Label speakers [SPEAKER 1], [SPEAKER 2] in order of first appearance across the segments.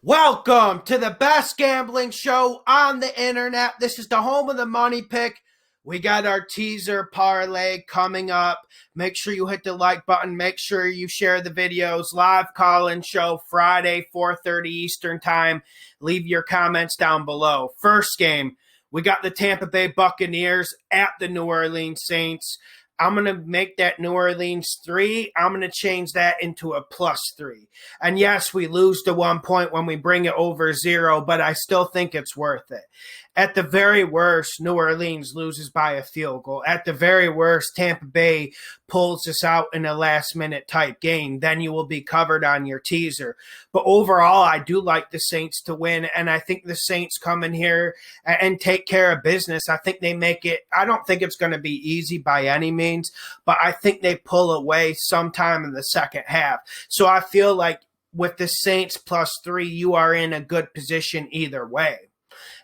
[SPEAKER 1] Welcome to the best gambling show on the internet. This is the home of the money pick. We got our teaser parlay coming up. Make sure you hit the like button. Make sure you share the videos. Live call-in show Friday, 4:30 Eastern time. Leave your comments down below. First game, we got the Tampa Bay Buccaneers at the New Orleans Saints. I'm going to make that New Orleans 3. I'm going to change that into a +3. And yes, we lose to 1 point when we bring it over 0, but I still think it's worth it. At the very worst, New Orleans loses by a field goal. At the very worst, Tampa Bay pulls this out in a last-minute type game. Then you will be covered on your teaser. But overall, I do like the Saints to win, and I think the Saints come in here and take care of business. I think they make it – I don't think it's going to be easy by any means, but I think they pull away sometime in the second half. So I feel like with the Saints +3, you are in a good position either way.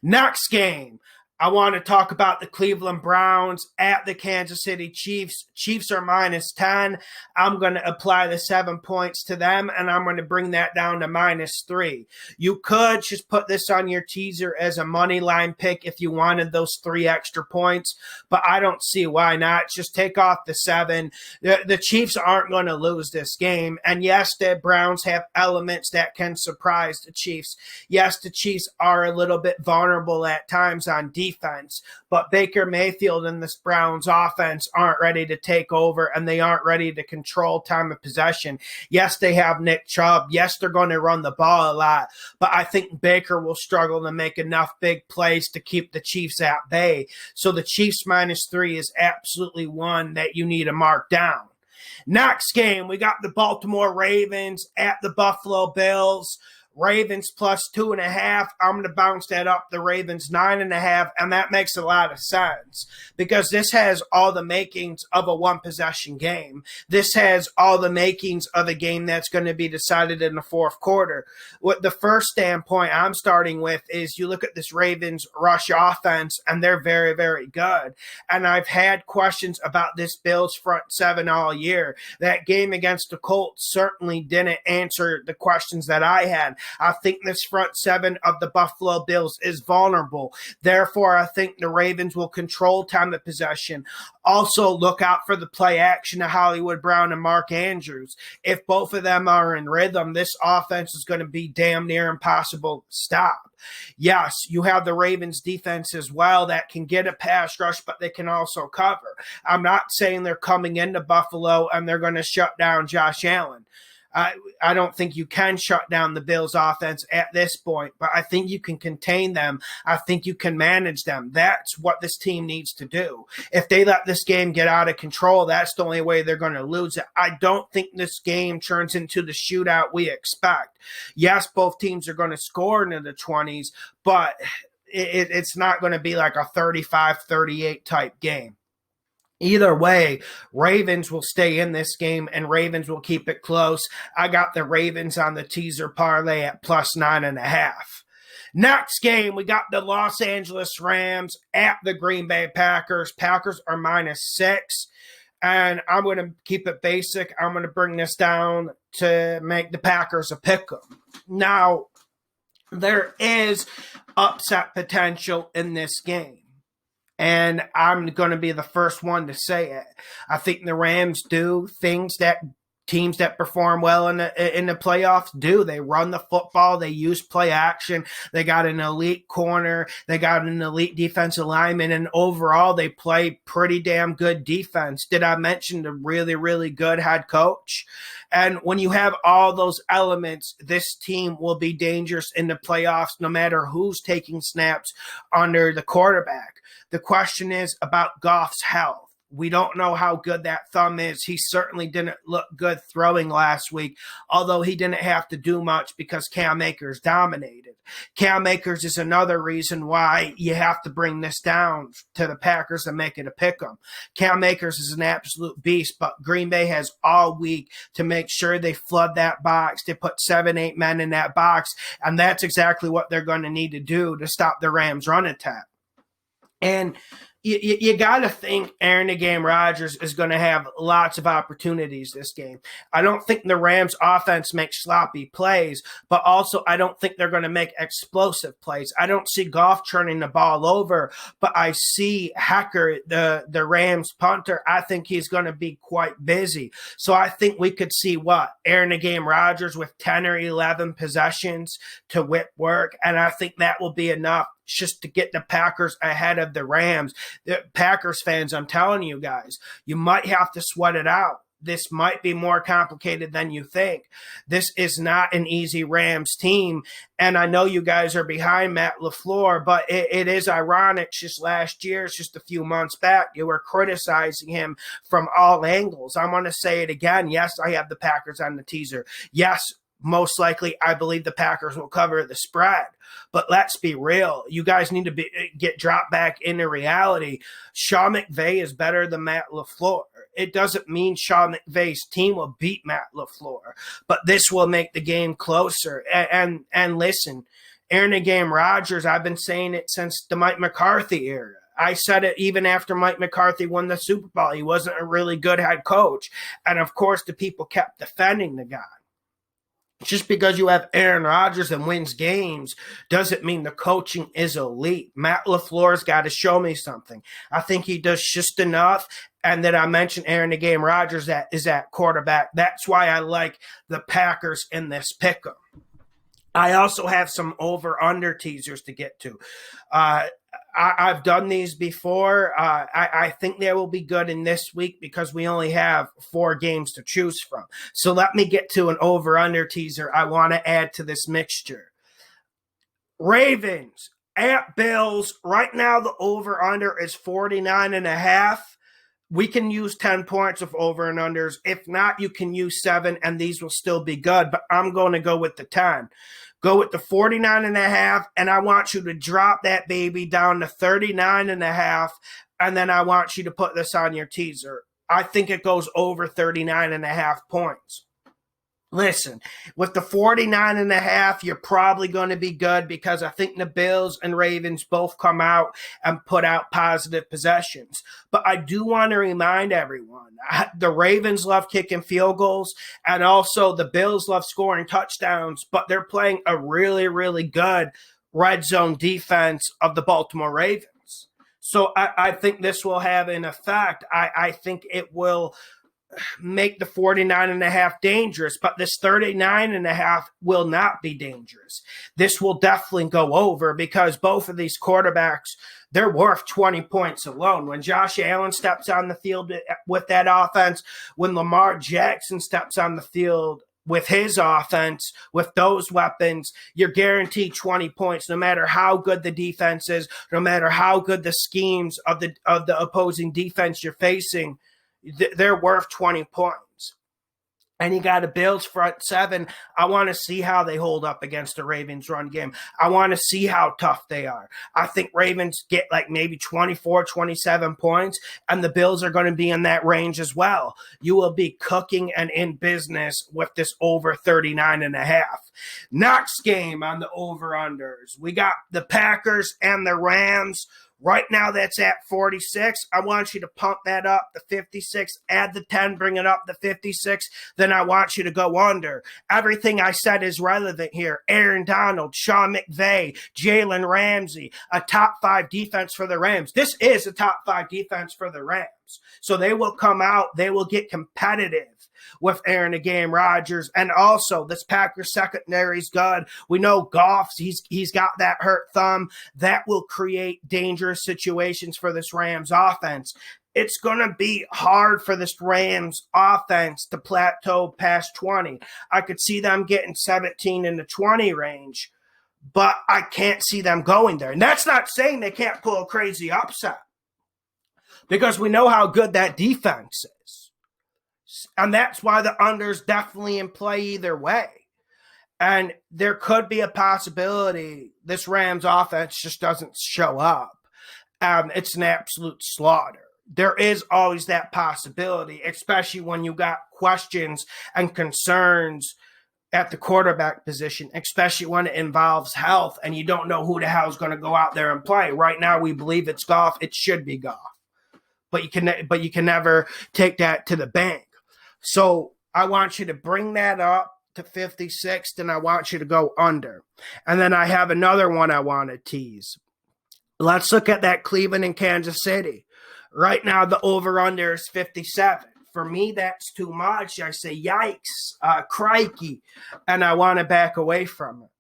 [SPEAKER 1] Next game, I want to talk about the Cleveland Browns at the Kansas City Chiefs. Chiefs are -10. I'm going to apply the 7 points to them, and I'm going to bring that down to -3. You could just put this on your teaser as a money line pick if you wanted those 3 extra points, but I don't see why not. Just take off the 7. The Chiefs aren't going to lose this game, and yes, the Browns have elements that can surprise the Chiefs. Yes, the Chiefs are a little bit vulnerable at times on defense, but Baker Mayfield and this Browns offense aren't ready to take over, and they aren't ready to control time of possession. Yes, they have Nick Chubb. Yes, they're going to run the ball a lot, but I think Baker will struggle to make enough big plays to keep the Chiefs at bay. So the Chiefs -3 is absolutely one that you need to mark down. Next game, we got the Baltimore Ravens at the Buffalo Bills. Ravens +2.5. I'm going to bounce that up. The Ravens 9.5, and that makes a lot of sense because this has all the makings of a one-possession game. This has all the makings of a game that's going to be decided in the fourth quarter. What the first standpoint I'm starting with is you look at this Ravens rush offense, and they're very, very good. And I've had questions about this Bills front 7 all year. That game against the Colts certainly didn't answer the questions that I had. I think this front 7 of the Buffalo Bills is vulnerable. Therefore, I think the Ravens will control time of possession. Also, look out for the play action of Hollywood Brown and Mark Andrews. If both of them are in rhythm, this offense is going to be damn near impossible to stop. Yes, you have the Ravens defense as well that can get a pass rush, but they can also cover. I'm not saying they're coming into Buffalo and they're going to shut down Josh Allen. I don't think you can shut down the Bills offense at this point, but I think you can contain them. I think you can manage them. That's what this team needs to do. If they let this game get out of control, that's the only way they're going to lose it. I don't think this game turns into the shootout we expect. Yes, both teams are going to score into the 20s, but it's not going to be like a 35-38 type game. Either way, Ravens will stay in this game, and Ravens will keep it close. I got the Ravens on the teaser parlay at +9.5. Next game, we got the Los Angeles Rams at the Green Bay Packers. Packers are -6, and I'm going to keep it basic. I'm going to bring this down to make the Packers a pick'em. Now, there is upset potential in this game. And I'm going to be the first one to say it. I think the Rams do things that teams that perform well in the playoffs do. They run the football. They use play action. They got an elite corner. They got an elite defensive lineman. And overall, they play pretty damn good defense. Did I mention the really, really good head coach? And when you have all those elements, this team will be dangerous in the playoffs no matter who's taking snaps under the quarterback. The question is about Goff's health. We don't know how good that thumb is. He certainly didn't look good throwing last week, although he didn't have to do much because Cam Akers dominated. Cam Akers is another reason why you have to bring this down to the Packers and make it a pick'em. Cam Akers is an absolute beast, but Green Bay has all week to make sure they flood that box. They put 7-8 men in that box, and that's exactly what they're going to need to do to stop the Rams' run attack. And you got to think Aaron the Game Rodgers is going to have lots of opportunities this game. I don't think the Rams offense makes sloppy plays, but also I don't think they're going to make explosive plays. I don't see Goff turning the ball over, but I see Hecker, the Rams punter, I think he's going to be quite busy. So I think we could see Aaron the Game Rodgers with 10 or 11 possessions to whip work, and I think that will be enough just to get the Packers ahead of the Rams. The Packers fans, I'm telling you guys, you might have to sweat it out. This might be more complicated than you think. This is not an easy Rams team. And I know you guys are behind Matt LaFleur, but it is ironic. Just last year, just a few months back, you were criticizing him from all angles. I'm going to say it again. Yes, I have the Packers on the teaser. Yes, most likely, I believe the Packers will cover the spread. But let's be real. You guys need to get dropped back into reality. Sean McVay is better than Matt LaFleur. It doesn't mean Sean McVay's team will beat Matt LaFleur, but this will make the game closer. And listen, Aaron the Game Rodgers, I've been saying it since the Mike McCarthy era. I said it even after Mike McCarthy won the Super Bowl. He wasn't a really good head coach. And, of course, the people kept defending the guy. Just because you have Aaron Rodgers and wins games doesn't mean the coaching is elite. Matt LaFleur's got to show me something. I think he does just enough. And then I mentioned Aaron the Game Rodgers that is at quarterback. That's why I like the Packers in this pick'em. I also have some over-under teasers to get to. I've done these before. I think they will be good in this week because we only have 4 games to choose from. So let me get to an over-under teaser I want to add to this mixture. Ravens at Bills. Right now the over-under is 49.5. We can use 10 points of over and unders. If not, you can use 7, and these will still be good. But I'm going to go with the 10. Go with the 49.5, and I want you to drop that baby down to 39.5, and then I want you to put this on your teaser. I think it goes over 39.5 points. Listen, with the 49.5, you're probably going to be good because I think the Bills and Ravens both come out and put out positive possessions. But I do want to remind everyone, the Ravens love kicking field goals, and also the Bills love scoring touchdowns, but they're playing a really, really good red zone defense of the Baltimore Ravens. So I think this will have an effect. I think it will make the 49.5 dangerous, but this 39.5 will not be dangerous. This will definitely go over because both of these quarterbacks, they're worth 20 points alone. When Josh Allen steps on the field with that offense, when Lamar Jackson steps on the field with his offense, with those weapons, you're guaranteed 20 points, no matter how good the defense is, no matter how good the schemes of the opposing defense you're facing. They're worth 20 points. And you got a Bills front 7. I want to see how they hold up against the Ravens run game. I want to see how tough they are. I think Ravens get like maybe 24, 27 points, and the Bills are going to be in that range as well. You will be cooking and in business with this over 39.5. Next game on the over-unders, we got the Packers and the Rams. Right now, that's at 46. I want you to pump that up to 56, add the 10, bring it up to 56. Then I want you to go under. Everything I said is relevant here. Aaron Donald, Sean McVay, Jalen Ramsey, a top 5 defense for the Rams. This is a top 5 defense for the Rams. So they will come out. They will get competitive with Aaron the Game Rodgers. And also, this Packers secondary is good. We know Goff's, he's got that hurt thumb. That will create dangerous situations for this Rams offense. It's going to be hard for this Rams offense to plateau past 20. I could see them getting 17 in the 20 range, but I can't see them going there. And that's not saying they can't pull a crazy upset, because we know how good that defense is. And that's why the under's definitely in play either way. And there could be a possibility this Rams offense just doesn't show up. It's an absolute slaughter. There is always that possibility, especially when you got questions and concerns at the quarterback position, especially when it involves health and you don't know who the hell is going to go out there and play. Right now, we believe it's Goff. It should be Goff, but you can never take that to the bank. So I want you to bring that up to 56, and I want you to go under. And then I have another one I want to tease. Let's look at that Cleveland and Kansas City. Right now, the over-under is 57. For me, that's too much. I say, yikes, crikey, and I want to back away from it.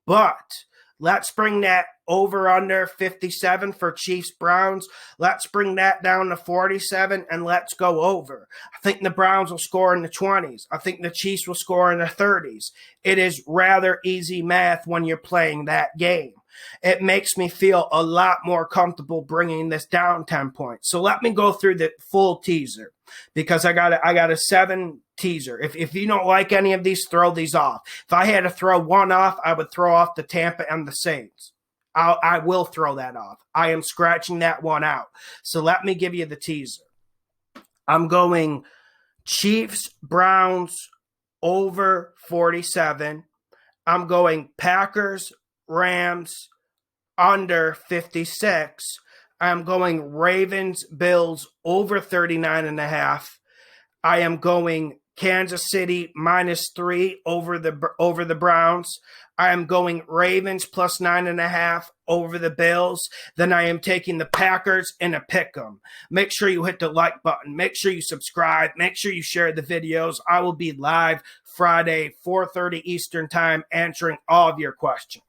[SPEAKER 1] But let's bring that over under 57 for Chiefs Browns. Let's bring that down to 47 and let's go over. I think the Browns will score in the 20s. I think the Chiefs will score in the 30s. It is rather easy math when you're playing that game. It makes me feel a lot more comfortable bringing this down 10 points. So let me go through the full teaser because I got a 7 teaser. If you don't like any of these, throw these off. If I had to throw one off, I would throw off the Tampa and the Saints. I will throw that off. I am scratching that one out. So let me give you the teaser. I'm going Chiefs, Browns over 47. I'm going Packers, Rams under 56. I'm going Ravens, Bills over 39.5. I am going Kansas City -3 over the Browns. I am going Ravens plus 9.5 over the Bills. Then I am taking the Packers in a pick 'em. Make sure you hit the like button. Make sure you subscribe. Make sure you share the videos. I will be live Friday, 4:30 Eastern time, answering all of your questions.